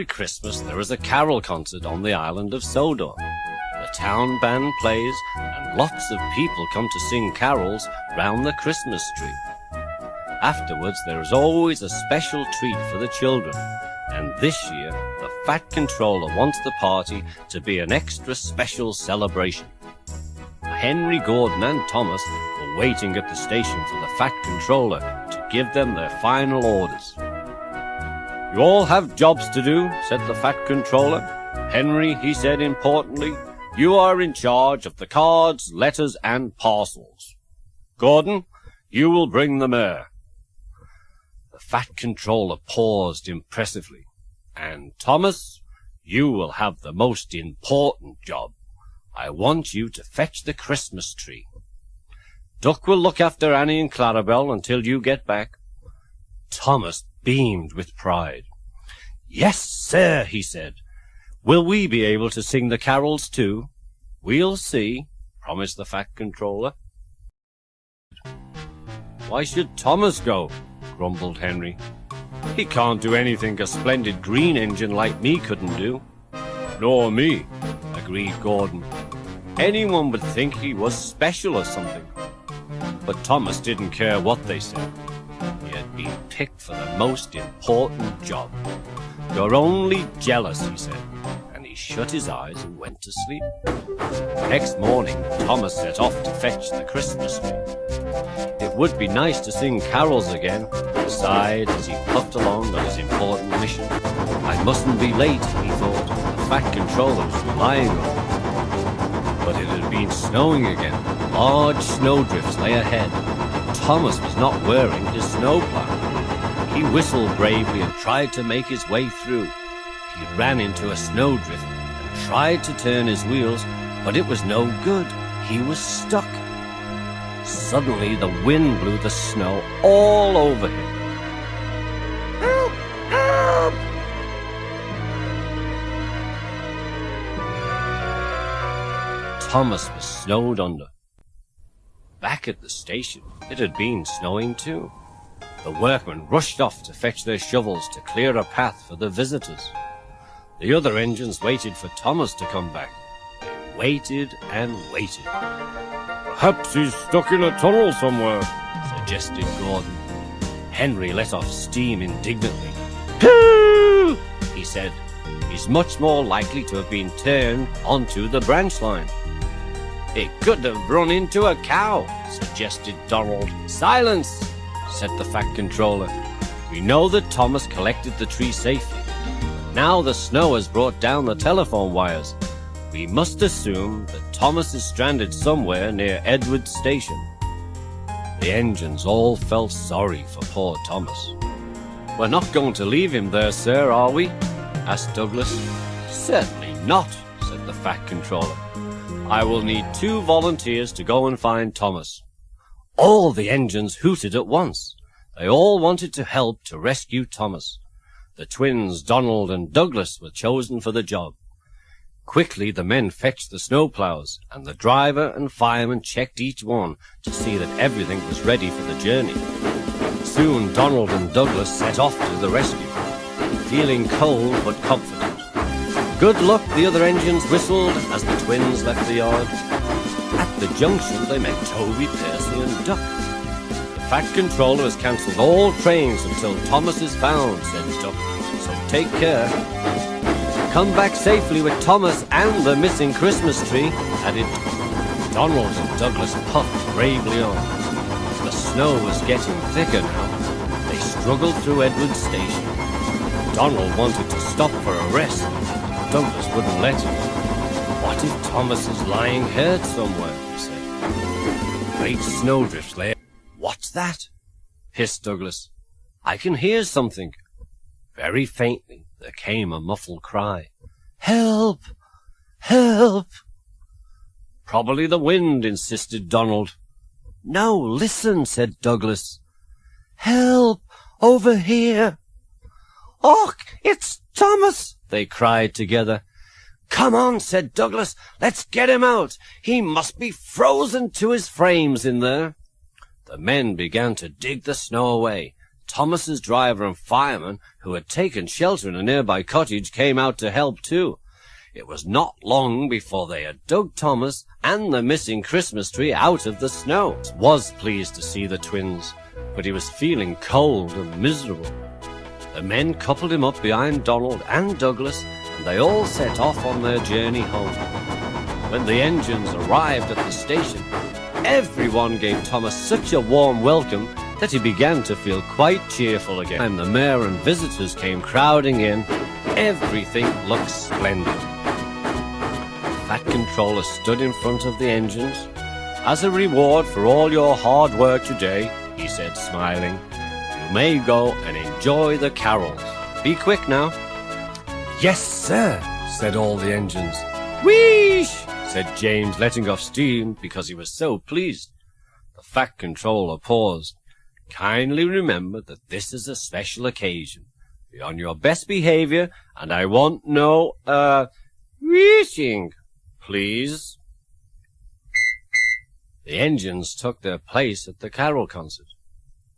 Every Christmas there is a carol concert on the island of Sodor. The town band plays and lots of people come to sing carols round the Christmas tree. Afterwards there is always a special treat for the children, and this year the Fat Controller wants the party to be an extra special celebration. Henry, Gordon and Thomas were waiting at the station for the Fat Controller to give them their final orders. "You all have jobs to do," said the Fat Controller. "Henry," he said importantly, "you are in charge of the cards, letters and parcels. Gordon, you will bring the mayor." The Fat Controller paused impressively. "And Thomas, you will have the most important job. I want you to fetch the Christmas tree. Duck will look after Annie and Clarabelle until you get back." Thomas beamed with pride. "Yes, sir," he said. "Will we be able to sing the carols too?" "We'll see," promised the Fat Controller. "Why should Thomas go?" grumbled Henry. "He can't do anything a splendid green engine like me couldn't do." "Nor me," agreed Gordon. "Anyone would think he was special or something." But Thomas didn't care what they said. He had been picked for the most important job. "You're only jealous," he said, and he shut his eyes and went to sleep. Next morning, Thomas set off to fetch the Christmas tree. It would be nice to sing carols again, he sighed as he puffed along on his important mission. "I mustn't be late," he thought. The Fat Controller was relying on him. But it had been snowing again. Large snowdrifts lay ahead. Thomas was not wearing his snowplow. He whistled bravely and tried to make his way through. He ran into a snowdrift and tried to turn his wheels, but it was no good. He was stuck. Suddenly the wind blew the snow all over him. "Help! Help!" Thomas was snowed under. Back at the station, it had been snowing too. The workmen rushed off to fetch their shovels to clear a path for the visitors. The other engines waited for Thomas to come back. They waited and waited. "Perhaps he's stuck in a tunnel somewhere," suggested Gordon. Henry let off steam indignantly. "Pooh!" he said. "He's much more likely to have been turned onto the branch line." "It could have run into a cow," suggested Donald. "Silence!" said the Fat Controller. "We know that Thomas collected the tree safely. Now the snow has brought down the telephone wires. We must assume that Thomas is stranded somewhere near Edward Station." The engines all felt sorry for poor Thomas. "We're not going to leave him there, sir, are we?" asked Douglas. "Certainly not," said the Fat Controller. "I will need 2 volunteers to go and find Thomas." All the engines hooted at once. They all wanted to help to rescue Thomas. The twins, Donald and Douglas, were chosen for the job. Quickly the men fetched the snowplows, and the driver and fireman checked each one to see that everything was ready for the journey. Soon Donald and Douglas set off to the rescue, feeling cold but confident. "Good luck," the other engines whistled as the twins left the yard. At the junction they met Toby, Percy and Duck. "The Fat Controller has cancelled all trains until Thomas is found," said Duck, "so take care." "Come back safely with Thomas and the missing Christmas tree," added Donald and Douglas puffed bravely on. The snow was getting thicker now. They struggled through Edward Station. Donald wanted to stop for a rest. Douglas wouldn't let him. "What if Thomas is lying hurt somewhere?" he said. Great snowdrifts lay. "What's that?" hissed Douglas. "I can hear something." Very faintly there came a muffled cry. "Help! Help!" "Probably the wind," insisted Donald. "No, listen," said Douglas. "Help! Over here!" "Och, it's Thomas!" they cried together. "Come on," said Douglas. "Let's get him out. He must be frozen to his frames in there." The men began to dig the snow away. Thomas's driver and fireman, who had taken shelter in a nearby cottage, came out to help too. It was not long before they had dug Thomas and the missing Christmas tree out of the snow. He was pleased to see the twins, but he was feeling cold and miserable. The men coupled him up behind Donald and Douglas, and they all set off on their journey home. When the engines arrived at the station, everyone gave Thomas such a warm welcome that he began to feel quite cheerful again. And the mayor and visitors came crowding in. Everything looked splendid. The Fat Controller stood in front of the engines. "As a reward for all your hard work today," he said, smiling, "you may go and enjoy the carols. Be quick now." "Yes, sir," said all the engines. "Wheesh!" said James, letting off steam because he was so pleased. The Fat Controller paused. "Kindly remember that this is a special occasion. Be on your best behavior, and I want no, wheeshing, please." The engines took their place at the carol concert.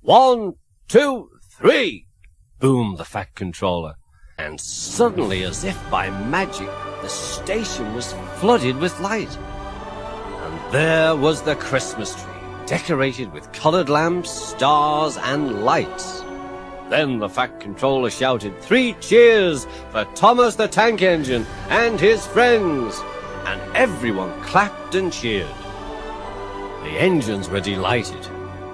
"1, 2, 3, boomed the Fat Controller, and suddenly, as if by magic, the station was flooded with light. And there was the Christmas tree, decorated with colored lamps, stars, and lights. Then the Fat Controller shouted 3 cheers for Thomas the Tank Engine and his friends, and everyone clapped and cheered. The engines were delighted.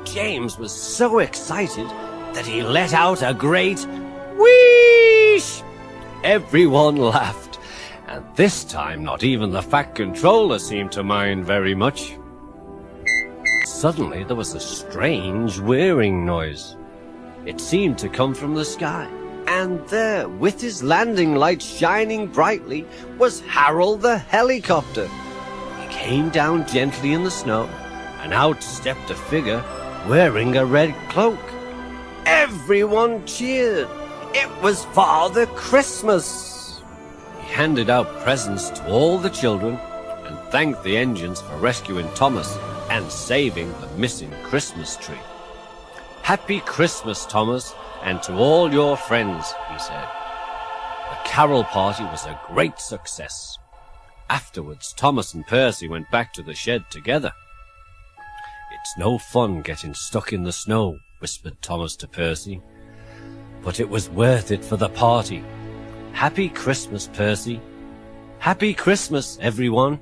James was so excited that he let out a great wheesh. Everyone laughed, and this time not even the Fat Controller seemed to mind very much. Suddenly there was a strange whirring noise. It seemed to come from the sky, and there, with his landing lights shining brightly, was Harold the helicopter. He came down gently in the snow, and out stepped a figure wearing a red cloak. Everyone cheered. It was Father Christmas. He handed out presents to all the children and thanked the engines for rescuing Thomas and saving the missing Christmas tree. "Happy Christmas, Thomas, and to all your friends," he said. The carol party was a great success. Afterwards, Thomas and Percy went back to the shed together. "It's no fun getting stuck in the snow," whispered Thomas to Percy, "but it was worth it for the party. Happy Christmas, Percy. Happy Christmas, everyone."